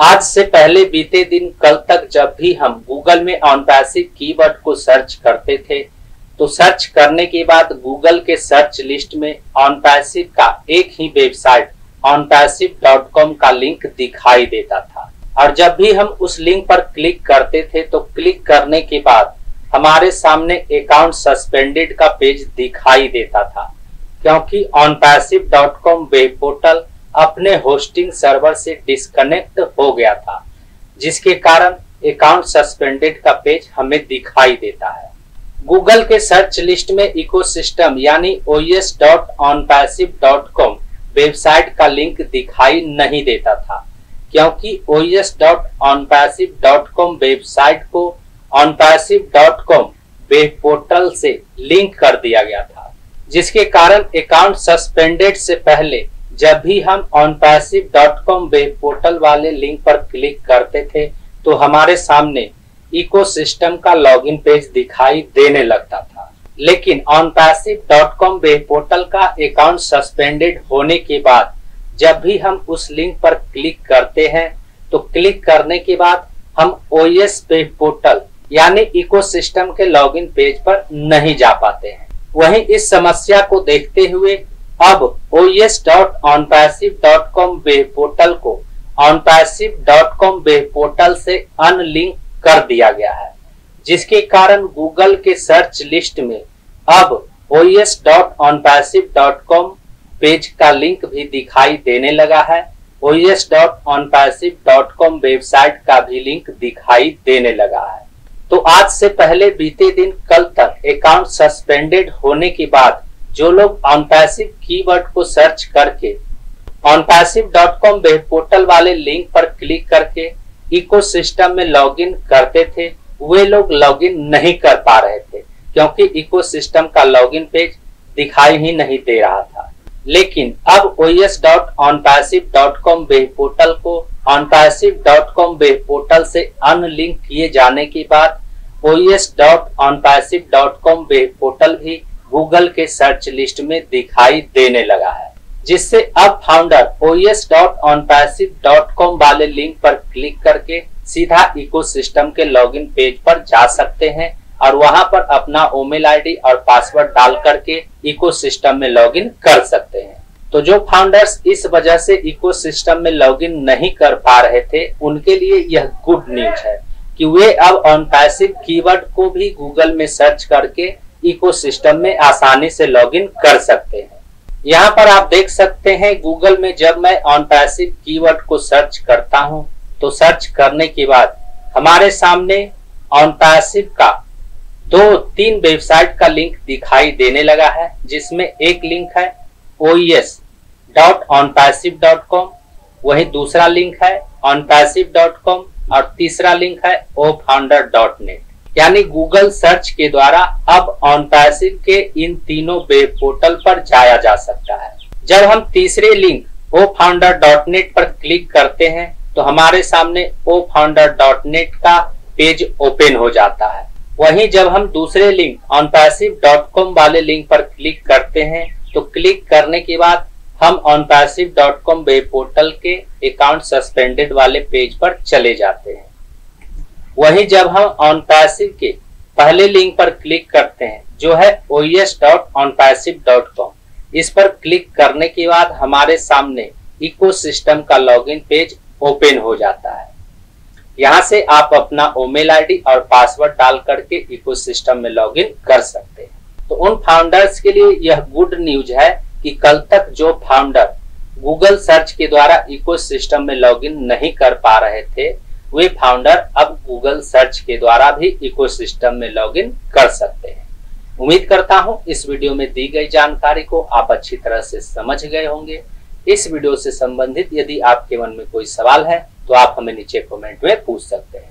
आज से पहले बीते दिन कल तक जब भी हम गूगल में OnPassive कीवर्ड को सर्च करते थे तो सर्च करने के बाद गूगल के सर्च लिस्ट में OnPassive का एक ही वेबसाइट onpassive.com का लिंक दिखाई देता था और जब भी हम उस लिंक पर क्लिक करते थे तो क्लिक करने के बाद हमारे सामने अकाउंट सस्पेंडेड का पेज दिखाई देता था, क्योंकि onpassive.com वेब पोर्टल अपने होस्टिंग सर्वर से डिस्कनेक्ट हो गया था, जिसके कारण अकाउंट सस्पेंडेड का पेज हमें दिखाई देता है। गूगल के सर्च लिस्ट में इकोसिस्टम यानी oes.onpassive.com वेबसाइट का लिंक दिखाई नहीं देता था, क्योंकि oes.onpassive.com वेबसाइट को onpassive.com वेब पोर्टल से लिंक कर दिया गया था, जिसके कारण अकाउंट सस्पेंडेड से पहले जब भी हम onpassive.com वेब पोर्टल वाले लिंक पर क्लिक करते थे तो हमारे सामने इकोसिस्टम का लॉगिन पेज दिखाई देने लगता था। लेकिन onpassive.com वेब पोर्टल का अकाउंट सस्पेंडेड होने के बाद जब भी हम उस लिंक पर क्लिक करते हैं तो क्लिक करने के बाद हम OS वेब पोर्टल यानी इकोसिस्टम के लॉगिन पेज पर नहीं जा पाते हैं। वहीं इस समस्या को देखते हुए अब oes.onpassive.com वेब पोर्टल को onpassive.com वेब पोर्टल से अनलिंक कर दिया गया है, जिसके कारण गूगल के सर्च लिस्ट में अब oes.onpassive.com पेज का लिंक भी दिखाई देने लगा है। oes.onpassive.com वेबसाइट का भी लिंक दिखाई देने लगा है। तो आज से पहले बीते दिन कल तक अकाउंट सस्पेंडेड होने के बाद जो लोग OnPassive कीवर्ड को सर्च करके onpassive.com वेब पोर्टल वाले लिंक पर क्लिक करके इकोसिस्टम में लॉगिन करते थे, वे लोग लॉगिन नहीं कर पा रहे थे, क्योंकि इकोसिस्टम का लॉगिन पेज दिखाई ही नहीं दे रहा था। लेकिन अब oes.onpassive.com वेब पोर्टल को onpassive.com वेब पोर्टल से अनलिंक किए जाने के बाद oes.onpassive.com वेब पोर्टल भी गूगल के सर्च लिस्ट में दिखाई देने लगा है, जिससे अब फाउंडर oes.onpassive.com वाले लिंक पर क्लिक करके सीधा इकोसिस्टम के लॉगिन पेज पर जा सकते हैं और वहां पर अपना ईमेल आईडी और पासवर्ड डाल करके इकोसिस्टम में लॉगिन कर सकते हैं। तो जो फाउंडर्स इस वजह से इकोसिस्टम में लॉगिन नहीं कर पा रहे थे, उनके लिए यह गुड न्यूज है कि वे अब OnPassive कीवर्ड को भी गूगल में सर्च करके इकोसिस्टम में आसानी से लॉगिन कर सकते हैं। यहाँ पर आप देख सकते हैं गूगल में जब मैं OnPassive कीवर्ड को सर्च करता हूँ तो सर्च करने के बाद हमारे सामने OnPassive का 2-3 वेबसाइट का लिंक दिखाई देने लगा है, जिसमें एक लिंक है oes.onpassive.com, वहीं दूसरा लिंक है onpassive.com और तीसरा लिंक है ofounder.net। यानी गूगल सर्च के द्वारा अब OnPassive के इन तीनों वेब पोर्टल पर जाया जा सकता है। जब हम तीसरे लिंक ofounder.net पर क्लिक करते हैं तो हमारे सामने ofounder.net का पेज ओपन हो जाता है। वहीं जब हम दूसरे लिंक onpassive.com वाले लिंक पर क्लिक करते हैं तो क्लिक करने के बाद हम onpassive.com वेब पोर्टल के अकाउंट सस्पेंडेड वाले पेज पर चले जाते हैं। वहीं जब हम OnPassive के पहले लिंक पर क्लिक करते हैं जो है oes.onpassive.com, इस पर क्लिक करने के बाद हमारे सामने इकोसिस्टम का लॉगिन पेज ओपन हो जाता है। यहाँ से आप अपना ईमेल आईडी और पासवर्ड डाल करके इकोसिस्टम में लॉगिन कर सकते हैं। तो उन फाउंडर्स के लिए यह गुड न्यूज है कि कल तक जो फाउंडर गूगल सर्च के द्वारा इकोसिस्टम में लॉगिन नहीं कर पा रहे थे, वे फाउंडर अब गूगल सर्च के द्वारा भी इकोसिस्टम में लॉगिन कर सकते हैं। उम्मीद करता हूं इस वीडियो में दी गई जानकारी को आप अच्छी तरह से समझ गए होंगे। इस वीडियो से संबंधित यदि आपके मन में कोई सवाल है तो आप हमें नीचे कमेंट में पूछ सकते हैं।